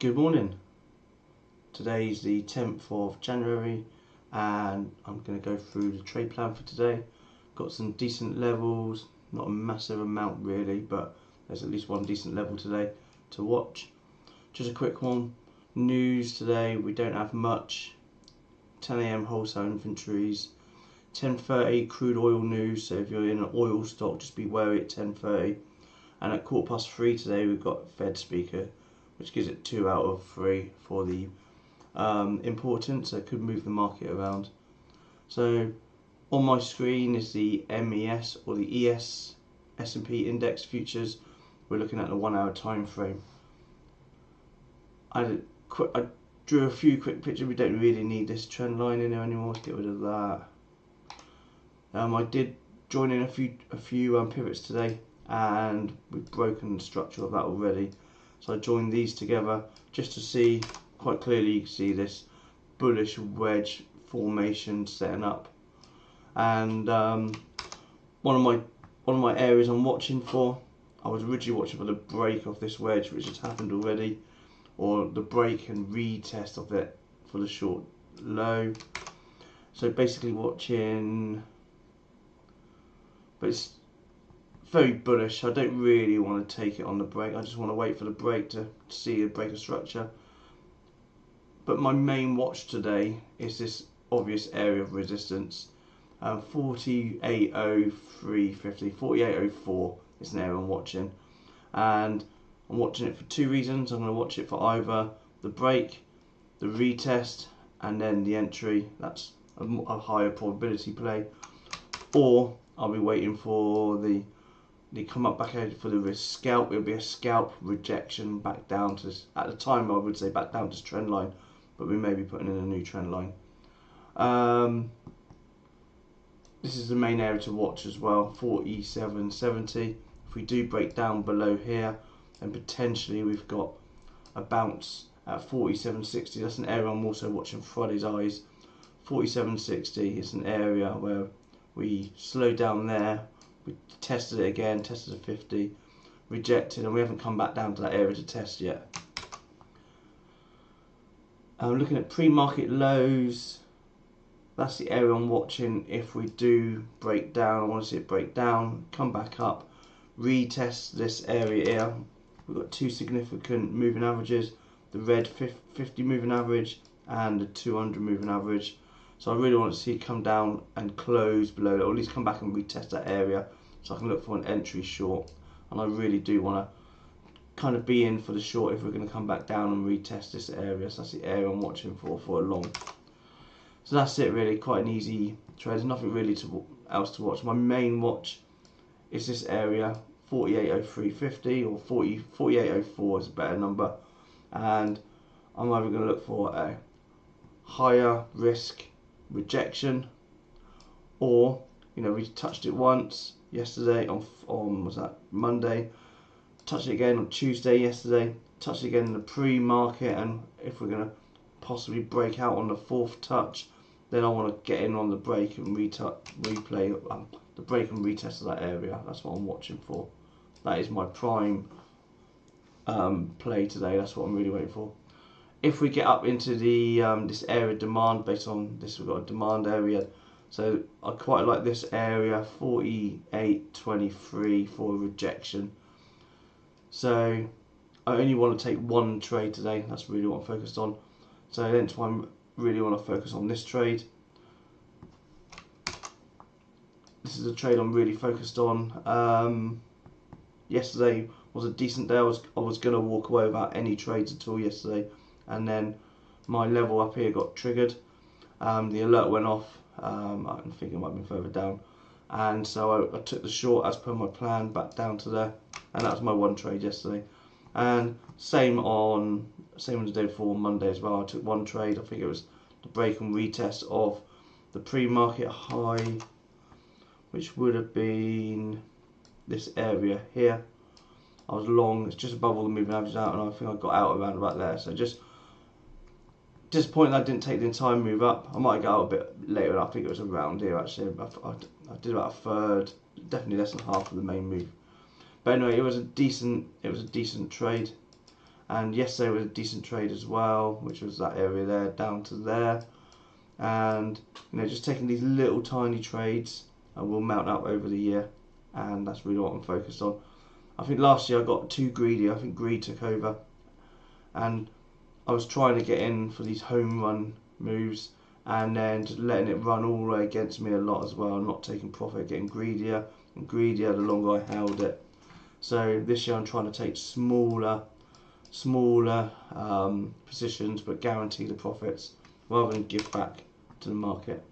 Good morning. Today's the 10th of January and I'm going to go through the trade plan for today. Got some decent levels, not a massive amount really, but there's at least one decent level today to watch. Just a quick one. News today, we don't have much. 10 AM wholesale inventories. 10:30 crude oil news, so if you're in an oil stock just be wary at 10:30. And at 3:15 today we've got Fed speaker, which gives it 2 out of 3 for the importance, so it could move the market around. So on my screen is the MES or the ES S&P index futures. We're looking at the 1 hour time frame. I drew a few quick pictures. We don't really need this trend line in there anymore. Let's get rid of that. I did join in a few pivots today, and we've broken the structure of that already. So I joined these together just to see quite clearly. You can see this bullish wedge formation setting up, and one of my areas I'm watching for. I was originally watching for the break of this wedge, which has happened already, or the break and retest of it for the short low. So basically watching, but it's very bullish. I don't really want to take it on the break. I just want to wait for the break to see a break of structure. But my main watch today is this obvious area of resistance, 48.0350, 48.04 is an area I'm watching, and I'm watching it for two reasons. I'm going to watch it for either the break, the retest, and then the entry. That's a higher probability play, or I'll be waiting for the come up back out for the scalp. It'll be a scalp rejection back down to, at the time I would say back down to trend line, but we may be putting in a new trend line. This is the main area to watch as well, 47.70. If we do break down below here, then potentially we've got a bounce at 47.60. That's an area I'm also watching Friday's eyes. 47.60 is an area where we slowed down there. We tested it again, tested a 50, rejected, and we haven't come back down to that area to test yet. I'm looking at pre-market lows. That's the area I'm watching. If we do break down, I want to see it break down, come back up, retest this area here. We've got two significant moving averages, the red 50 moving average and the 200 moving average. So I really want to see it come down and close below it, or at least come back and retest that area, so I can look for an entry short. And I really do want to kind of be in for the short if we're going to come back down and retest this area. So that's the area I'm watching for a long. So that's it really, quite an easy trade. There's nothing really else to watch. My main watch is this area, 48.0350 or 48.04 is a better number. And I'm either going to look for a higher risk rejection, or we touched it once yesterday on was that Monday, touched it again on Tuesday yesterday, touched it again in the pre-market, and if we're going to possibly break out on the fourth touch, then I want to get in on the break and replay the break and retest of that area. That's what I'm watching for. That is my prime play today. That's what I'm really waiting for. If we get up into the this area of demand, based on this, we've got a demand area. So I quite like this area, 48.23 for a rejection. So I only want to take one trade today. That's really what I'm focused on. So that's why I really want to focus on this trade. This is a trade I'm really focused on. Yesterday was a decent day. I was going to walk away without any trades at all yesterday, and then my level up here got triggered. The alert went off. I think it might have been further down, and so I took the short as per my plan back down to there, and that was my one trade yesterday. And same on the day before, Monday as well. I took one trade. I think it was the break and retest of the pre-market high, which would have been this area here. I was long. It's just above all the moving averages out, and I think I got out around about there. So just disappointed that I didn't take the entire move up. I might get out a bit later. I think it was around here actually. I did about a third, definitely less than half of the main move. But anyway, it was a decent trade, and yesterday was a decent trade as well, which was that area there down to there. And just taking these little tiny trades will mount up over the year, and that's really what I'm focused on. I think last year I got too greedy. I think greed took over, and I was trying to get in for these home run moves and then just letting it run all the way against me a lot as well, not taking profit, getting greedier and greedier the longer I held it. So this year I'm trying to take smaller positions but guarantee the profits rather than give back to the market.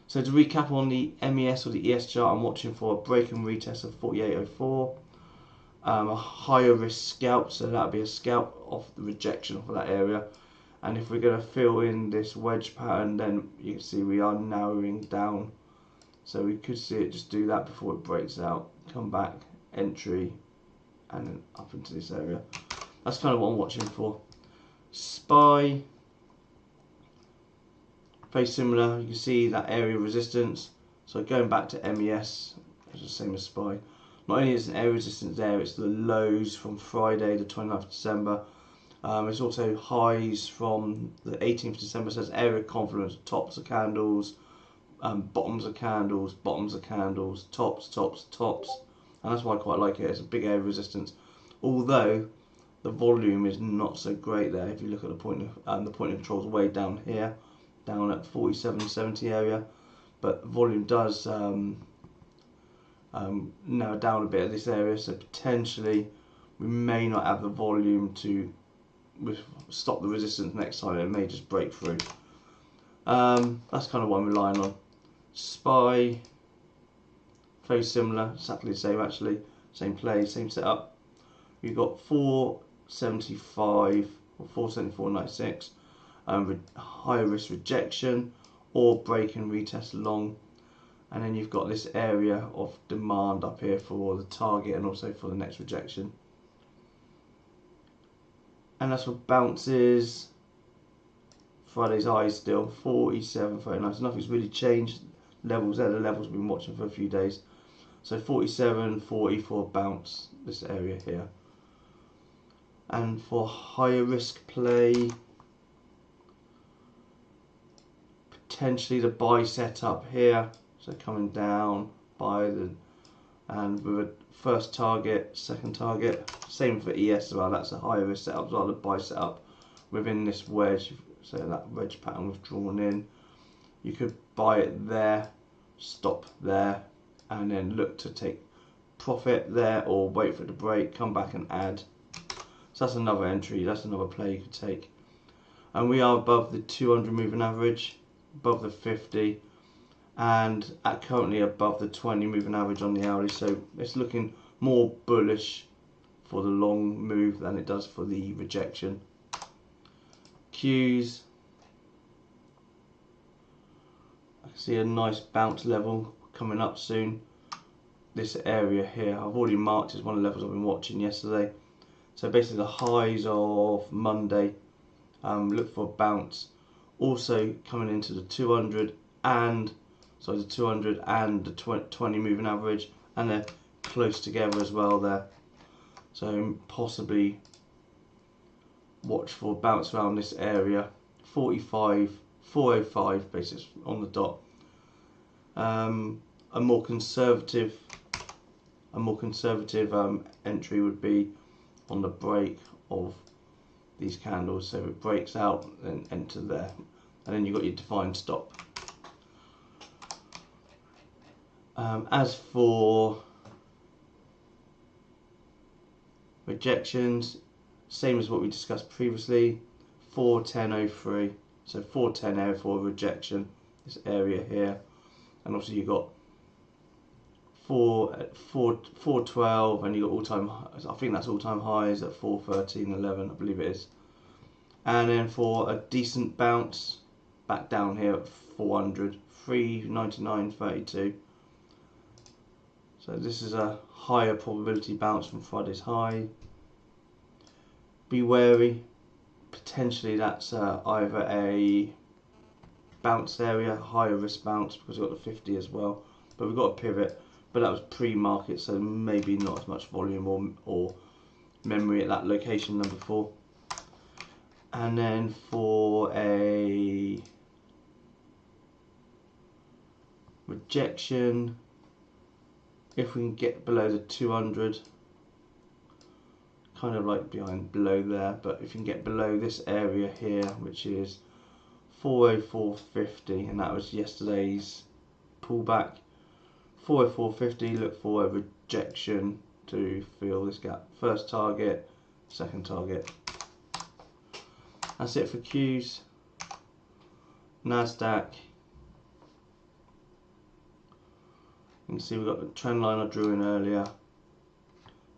So to recap on the MES or the ES chart, I'm watching for a break and retest of 48.04, a higher risk scalp, so that'll be a scalp off the rejection for that area. And if we're going to fill in this wedge pattern, then you can see we are narrowing down, so we could see it just do that before it breaks out, come back, entry, and then up into this area. That's kind of what I'm watching for. SPY, very similar. You can see that area of resistance. So going back to MES, it's the same as SPY. Not only is an area of resistance there, it's the lows from Friday the 29th of December. It's also highs from the 18th of December, so it's area of confluence, tops of candles, bottoms of candles, bottoms of candles, tops, tops, tops. And that's why I quite like it. It's a big area of resistance. Although the volume is not so great there. If you look at the point of control is way down here, down at 47.70 area, but volume does narrow down a bit at this area. So potentially we may not have the volume to stop the resistance next time. It may just break through. That's kind of what I'm relying on. SPY, very similar, exactly the same actually, same play, same setup. We've got 475 or 474.96, higher risk rejection or break and retest long, and then you've got this area of demand up here for the target and also for the next rejection. And that's for bounces. Friday's highs still 47.39, so nothing's really changed. Levels there, the levels we've been watching for a few days. So 47.40 for bounce, this area here. And for higher risk play, potentially the buy setup here, so coming down by the, and with a first target, second target, same for ES as well. That's a higher risk setup as well, the buy setup within this wedge. So that wedge pattern was drawn in, you could buy it there, stop there, and then look to take profit there or wait for it to break, come back and add. So that's another entry, that's another play you could take. And we are above the 200 moving average, above the 50, and currently above the 20 moving average on the hourly. So it's looking more bullish for the long move than it does for the rejection. Qs, I can see a nice bounce level coming up soon. This area here, I've already marked as one of the levels I've been watching yesterday. So basically the highs of Monday, look for a bounce. Also coming into the 200 and the 200 and the 20 moving average, and they're close together as well there. So possibly watch for a bounce around this area, 405 basis on the dot. A more conservative entry would be on the break of these candles. So if it breaks out, then enter there, and then you've got your defined stop. As for rejections, same as what we discussed previously, 410.03, so 410 area for rejection, this area here, and obviously you've got 412, and you got all-time, I think that's all-time highs at 413.11, I believe it is. And then for a decent bounce back down here at 400, 399.32. So this is a higher probability bounce from Friday's high. Be wary, potentially that's either a bounce area, higher risk bounce, because we've got the 50 as well, but we've got a pivot, but that was pre-market, so maybe not as much volume or memory at that location number 4. And then for a rejection, if we can get below the 200, kind of like below there, but if you can get below this area here, which is 404.50, and that was yesterday's pullback. 404.50, look for a rejection to fill this gap. First target, second target. That's it for Qs. Nasdaq. You can see we've got the trend line I drew in earlier.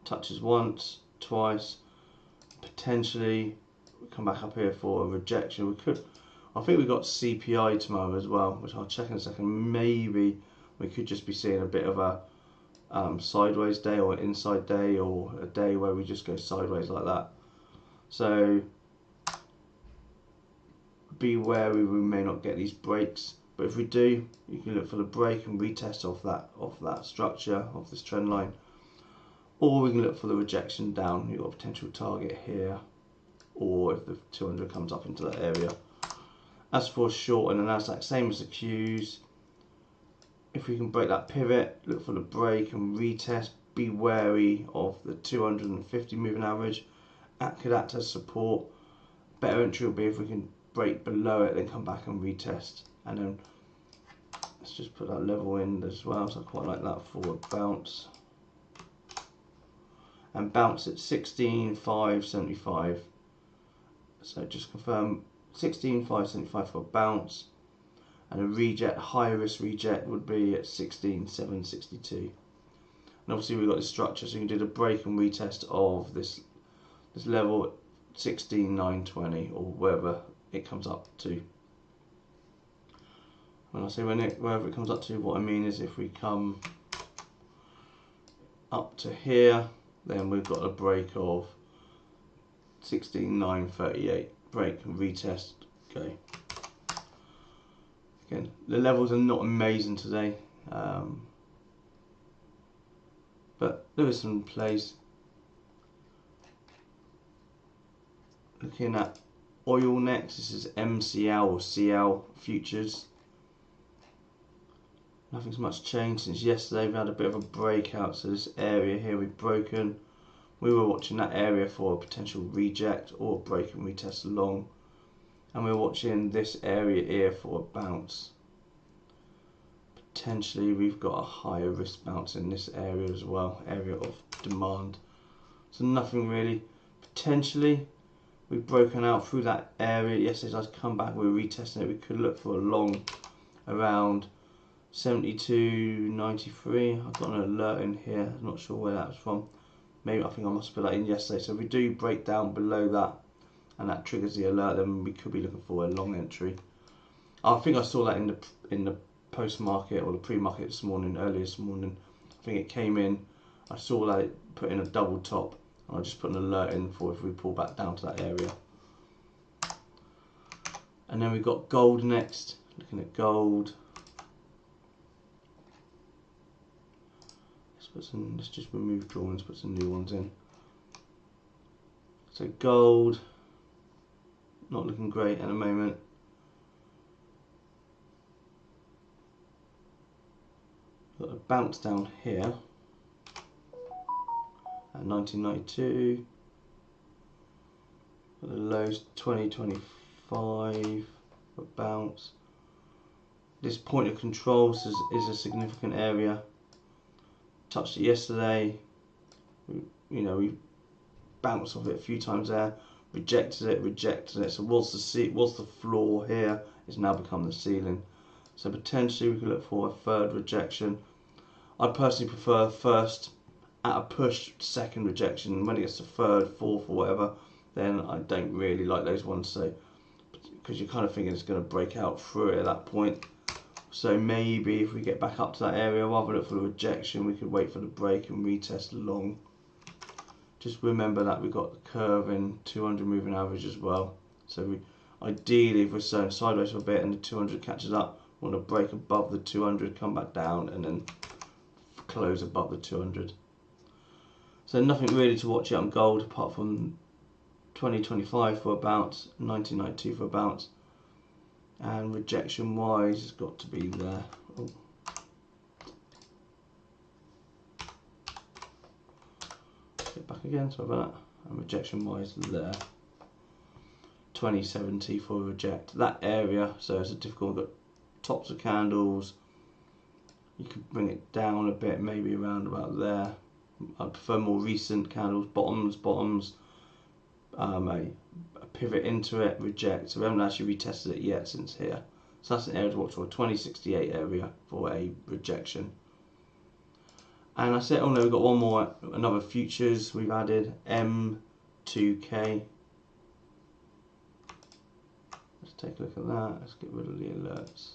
Touches once, twice. Potentially come back up here for a rejection. We could. I think we've got CPI tomorrow as well, which I'll check in a second. Maybe we could just be seeing a bit of a sideways day or an inside day, or a day where we just go sideways like that. So be wary, we may not get these breaks, but if we do, you can look for the break and retest off that structure, off this trend line, or we can look for the rejection down. You've got a potential target here, or if the 200 comes up into that area. As for short and the Nasdaq, same as the Qs. If we can break that pivot, look for the break and retest. Be wary of the 250 moving average. That could act as support. Better entry will be if we can break below it, then come back and retest. And then let's just put that level in as well. So I quite like that forward bounce. And bounce at 16,575. So just confirm 16,575 for a bounce. And a reject, high risk reject would be at 16,762. And obviously we've got this structure, so you can do the break and retest of this level at 16,920 or wherever it comes up to. When I say wherever it comes up to, what I mean is if we come up to here, then we've got a break of 16,938. Break and retest, go. Again, the levels are not amazing today, but there is some plays. Looking at oil next, this is MCL or CL futures. Nothing's much changed since yesterday. We had a bit of a breakout, so this area here we've broken. We were watching that area for a potential reject or break and retest long, and we're watching this area here for a bounce. Potentially we've got a higher risk bounce in this area as well, area of demand. So nothing really. Potentially we've broken out through that area. Yesterday's I've come back, we're retesting it. We could look for a long around 72.93. I've got an alert in here, I'm not sure where that was from. Maybe I think I must put that in yesterday. So if we do break down below that and that triggers the alert, then we could be looking for a long entry. I think I saw that in the post market or the pre-market this morning, earlier this morning. I think it came in, I saw that it put in a double top, and I just put an alert in for if we pull back down to that area. And then we've got gold next. Looking at gold. Let's just remove drawings, put some new ones in. So gold, not looking great at the moment. Got a bounce down here at 1992. Got the lows 2025. A bounce. This point of control is a significant area. Touched it yesterday. We bounced off it a few times there. Rejected it. So was the floor here? It's now become the ceiling. So potentially we could look for a third rejection. I personally prefer first at a push, second rejection. When it gets to third, fourth, or whatever, then I don't really like those ones. So because you're kind of thinking it's going to break out through it at that point. So maybe if we get back up to that area, rather than look for the rejection, we could wait for the break and retest long. Just remember that we've got the curve in 200 moving average as well. So ideally, if we're going sideways for a bit and the 200 catches up, we want to break above the 200, come back down, and then close above the 200. So nothing really to watch it on gold apart from 2025 for a bounce, 1992 for a bounce, and rejection wise it's got to be there. Oh. Get back again, sorry about that. And rejection wise there. 2070 for reject. That area, so it's a difficult, we've got tops of candles. You could bring it down a bit, maybe around about there. I prefer more recent candles, bottoms, a pivot into it, reject. So we haven't actually retested it yet since here. So that's an area to watch for, 2068 area for a rejection. And I said, oh no, we've got one more, another futures we've added, M2K. Let's take a look at that. Let's get rid of the alerts.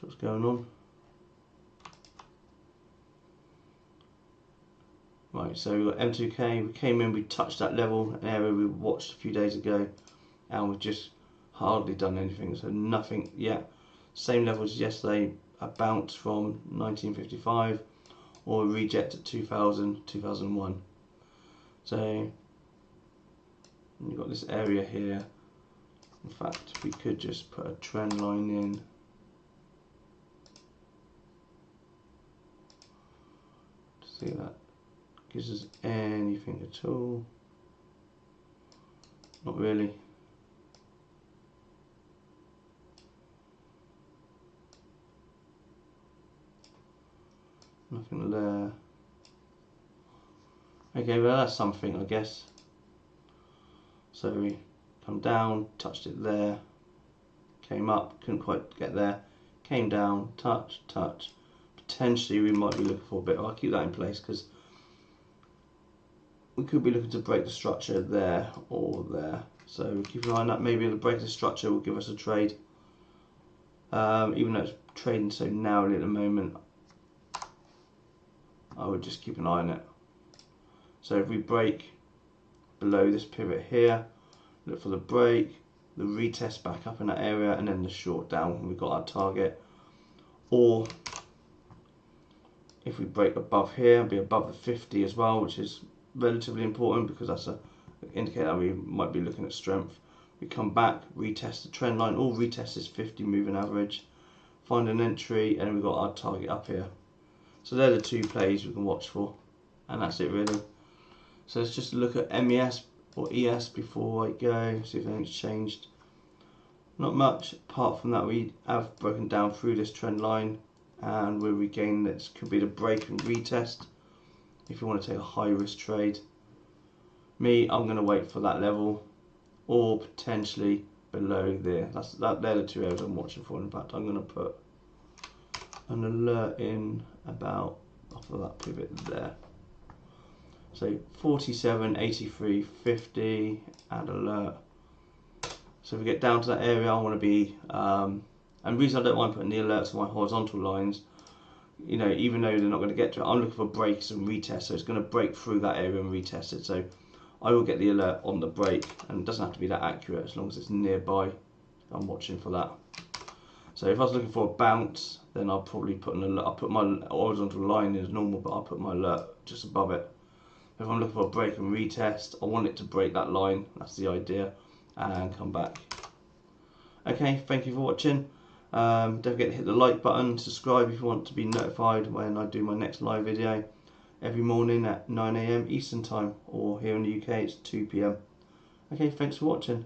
What's going on? Right, so we've got M2K, we came in, we touched that level, an area we watched a few days ago, and we've just hardly done anything, so nothing yet. Same level as yesterday, a bounce from 1955, or a reject at 2000, 2001. So, you've got this area here. In fact, we could just put a trend line in. To see that gives us anything at all. Not really. Nothing there. Okay, well that's something, I guess. So we come down, touched it there, came up, couldn't quite get there, came down, touch. Potentially we might be looking for a bit. I'll keep that in place because we could be looking to break the structure there or there. So keep an eye on that. Maybe the break of the structure will give us a trade. Even though it's trading so narrowly at the moment, I would just keep an eye on it. So if we break below this pivot here, look for the break, the retest back up in that area, and then the short down when we've got our target. Or if we break above here, be above the 50 as well, which is relatively important because that's an indicator we might be looking at strength. We come back, retest the trend line, or retest this 50 moving average, find an entry, and then we've got our target up here. So they're the two plays we can watch for, and that's it really. So let's just look at MES or ES before I go, see if anything's changed. Not much, apart from that we have broken down through this trend line, and we're regaining this. Could be the break and retest if you want to take a high risk trade. Me, I'm going to wait for that level, or potentially below there. They're the two areas I'm watching for. In fact, I'm going to put an alert in about off of that pivot there. So 47, 83, 50, add alert. So if we get down to that area, I want to be, and the reason I don't mind putting the alerts on my horizontal lines, you know, even though they're not going to get to it, I'm looking for breaks and retests, so it's going to break through that area and retest it. So I will get the alert on the break, and it doesn't have to be that accurate as long as it's nearby. I'm watching for that. So if I was looking for a bounce, then I'll probably put an alert. I'll put my horizontal line in as normal, but I'll put my alert just above it. If I'm looking for a break and retest, I want it to break that line. That's the idea, and come back. Okay, thank you for watching. Don't forget to hit the like button, subscribe if you want to be notified when I do my next live video every morning at 9 AM Eastern time, or here in the UK it's 2 PM. Okay, thanks for watching.